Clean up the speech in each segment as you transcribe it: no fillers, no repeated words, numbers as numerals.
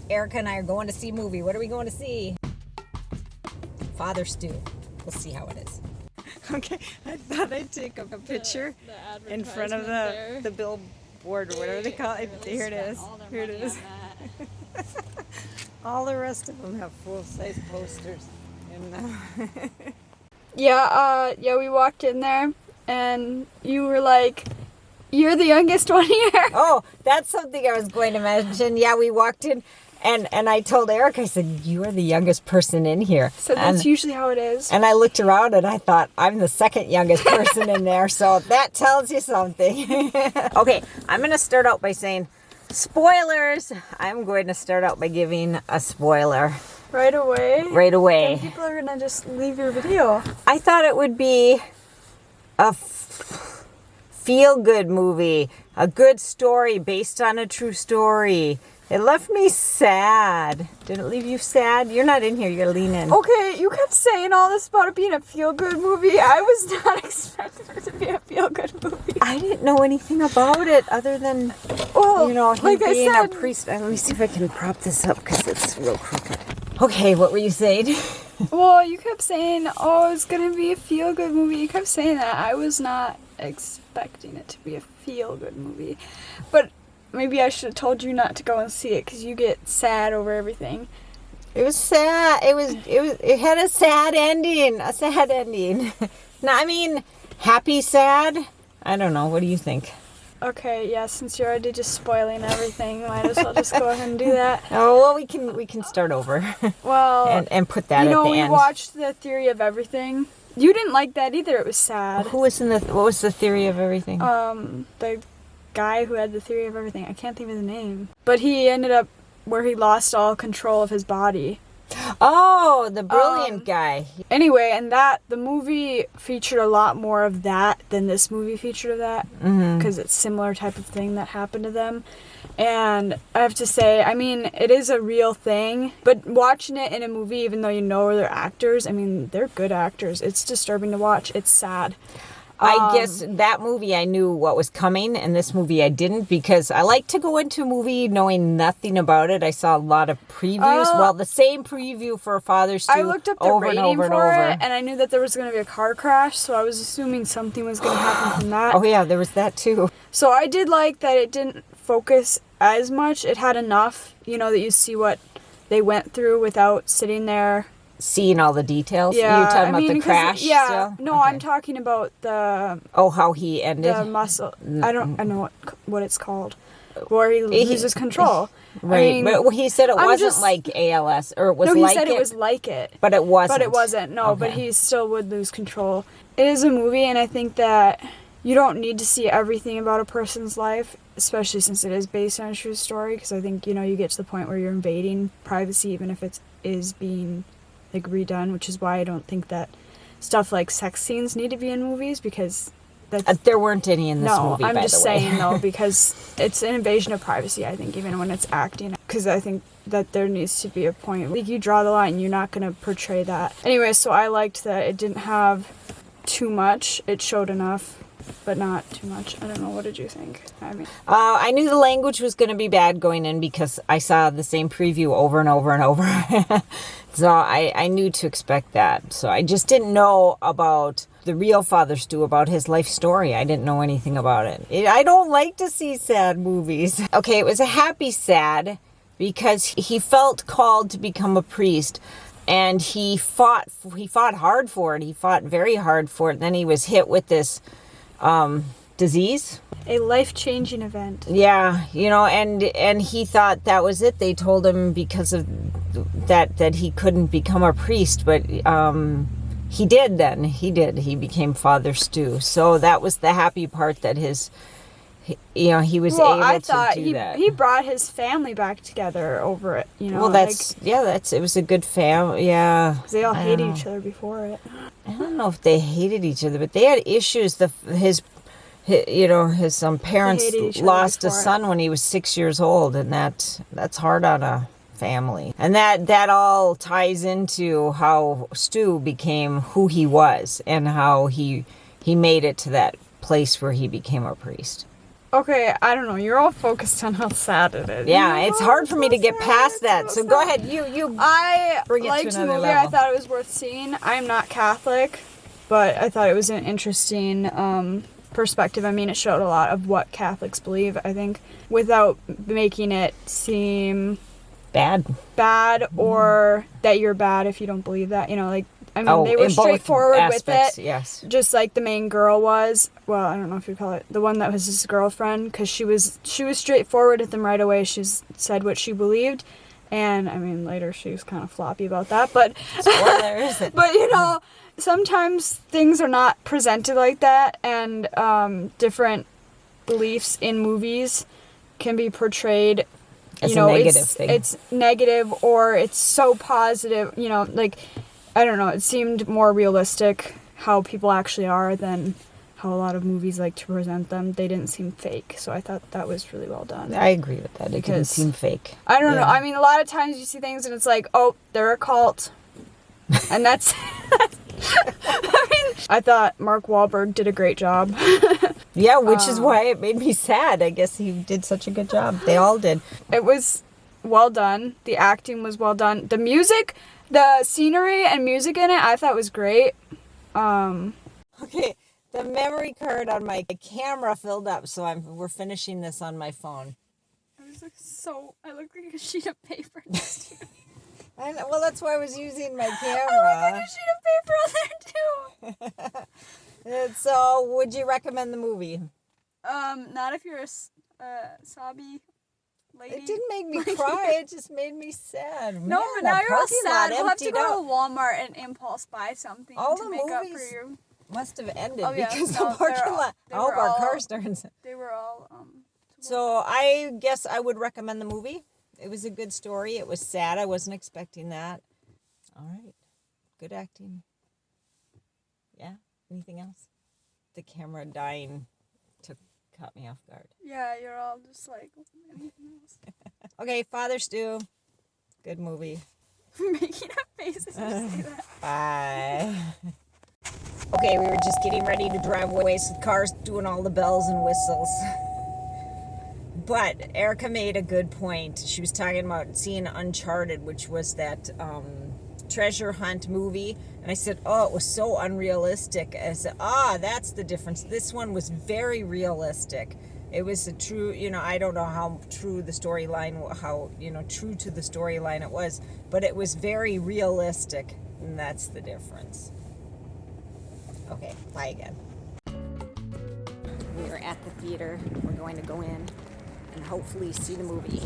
Erica and I are going to see a movie. What are we going to see? Father Stew. We'll see how it is. Okay, I thought I'd take a picture in front of the billboard or whatever they call it. Here it is. Here it is. All the rest of them have full-size posters. Yeah, we walked in there, and you were like, "You're the youngest one here." Oh, that's something I was going to mention. Yeah, we walked in, and I told Eric, I said, "You are the youngest person in here." So that's usually how it is. And I looked around, and I thought, I'm the second youngest person in there, so that tells you something. Okay, I'm going to start out by saying, spoilers. I'm going to start out by giving a spoiler. Right away? Right away. Then people are going to just leave your video. I thought it would be a feel-good movie. A good story based on a true story. It left me sad. Did it leave you sad? You're not in here. You're leaning. Okay, you kept saying all this about it being a feel-good movie. I was not expecting it to be a feel-good movie. I didn't know anything about it other than, him like being a priest. Let me see if I can prop this up because it's real crooked. Okay, what were you saying? Well, you kept saying, it's going to be a feel-good movie. You kept saying that. I was not expecting it to be a feel-good movie. But maybe I should have told you not to go and see it because you get sad over everything. It was sad. It had a sad ending. A sad ending. No, I mean, happy sad. I don't know. What do you think? Okay, yeah. Since you're already just spoiling everything, might as well just go ahead and do that. Oh well, we can start over. Well, and put that at the end. We watched The Theory of Everything. You didn't like that either. It was sad. What was the Theory of Everything? The guy who had the theory of everything. I can't think of the name. But he ended up where he lost all control of his body. Oh, the brilliant guy. Anyway, and the movie featured a lot more of that than this movie featured of that. Because it's similar type of thing that happened to them. And I have to say, I mean, it is a real thing. But watching it in a movie, even though you know they're actors, I mean, they're good actors. It's disturbing to watch. It's sad. I guess that movie I knew what was coming, and this movie I didn't, because I like to go into a movie knowing nothing about it. I saw a lot of previews. The same preview for Father's Stew. I looked up the rating for it, and I knew that there was going to be a car crash, so I was assuming something was going to happen from that. Oh yeah, there was that too. So I did like that it didn't focus as much. It had enough, that you see what they went through without sitting there seeing all the details? Yeah, You're talking about the crash? Yeah, still? No, Okay. I'm talking about the... Oh, how he ended? The muscle. I know what it's called. Where he loses control. Right, I mean, but he said it wasn't like ALS, or it was like it. No, he said it was like it. But it wasn't. But it wasn't, no, Okay. But he still would lose control. It is a movie, and I think that you don't need to see everything about a person's life, especially since it is based on a true story, because I think, you get to the point where you're invading privacy, even if it is being redone, which is why I don't think that stuff like sex scenes need to be in movies, because there weren't any in this movie. No, I'm by just the way. saying though, because it's an invasion of privacy, I think, even when it's acting, because I think that there needs to be a point you draw the line. You're not going to portray that anyway. So I liked that it didn't have too much. It showed enough, but not too much. I don't know. What did you think? I mean, I knew the language was going to be bad going in because I saw the same preview over and over and over. So I knew to expect that. So I just didn't know about the real Father Stew, about his life story. I didn't know anything about it. I don't like to see sad movies. Okay, it was a happy sad because he felt called to become a priest. And he fought hard for it. He fought very hard for it. And then he was hit with this disease. A life-changing event. Yeah, and he thought that was it. They told him because of that he couldn't become a priest, but he did then. He did. He became Father Stew. So that was the happy part, that he was able to do that. He brought his family back together over it, Well, it was a good family, yeah. Because they all hated each other before it. I don't know if they hated each other, but they had issues. His parents lost a son when he was 6 years old, and that's hard on a family. And that all ties into how Stu became who he was, and how he made it to that place where he became a priest. Okay, I don't know. You're all focused on how sad it is. Yeah, it's hard for me to get past that. So go ahead, you I bring it to liked the another movie. level. I thought it was worth seeing. I'm not Catholic, but I thought it was an interesting perspective. I mean, it showed a lot of what Catholics believe, I think, without making it seem bad. Or that you're bad if you don't believe that. You know, like, I mean, they were in both straightforward aspects, with it. Yes. Just like the main girl was. Well, I don't know if you call it the one that was his girlfriend, because she was straightforward with him right away. She said what she believed, and I mean later she was kind of floppy about that. But spoilers. but you know, sometimes things are not presented like that, and different beliefs in movies can be portrayed. As you know, a negative thing. It's negative or it's so positive. You know, like. I don't know, it seemed more realistic how people actually are than how a lot of movies like to present them. They didn't seem fake, so I thought that was really well done. I agree with that. It didn't seem fake. I don't know. I mean, a lot of times you see things and it's like, oh, they're a cult. And that's... I thought Mark Wahlberg did a great job. Yeah, which is why it made me sad. I guess he did such a good job. They all did. It was well done. The acting was well done. The music... The scenery and music in it, I thought was great. Okay, the memory card on my camera filled up, so we're finishing this on my phone. I look like a sheet of paper. I know, well, that's why I was using my camera. I look like a sheet of paper on there too. So, would you recommend the movie? Not if you're a sobby lady. It didn't make me cry. It just made me sad. No, Man, but now you're all sad. We'll have to emptied go out. to Walmart and impulse buy something All to the make up for movies you. Must have ended Oh, yeah. because No, the parking lot. they I hope were our all- car starts. They were all So I guess I would recommend the movie. It was a good story. It was sad. I wasn't expecting that. All right. Good acting. Yeah. Anything else? The camera dying caught me off guard. Yeah, you're all just like anything else. Okay, Father Stew. Good movie. Making up faces to say that. Bye. Okay, we were just getting ready to drive away, so the car's doing all the bells and whistles. But Erica made a good point. She was talking about seeing Uncharted, which was that treasure hunt movie. And I said, oh, it was so unrealistic. I said, that's the difference. This one was very realistic. It was a true, I don't know how true the storyline, true to the storyline it was, but it was very realistic, and that's the difference. Okay, bye again. We are at the theater. We're going to go in and hopefully see the movie.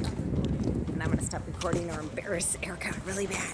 And I'm going to stop recording or embarrass Erica really bad.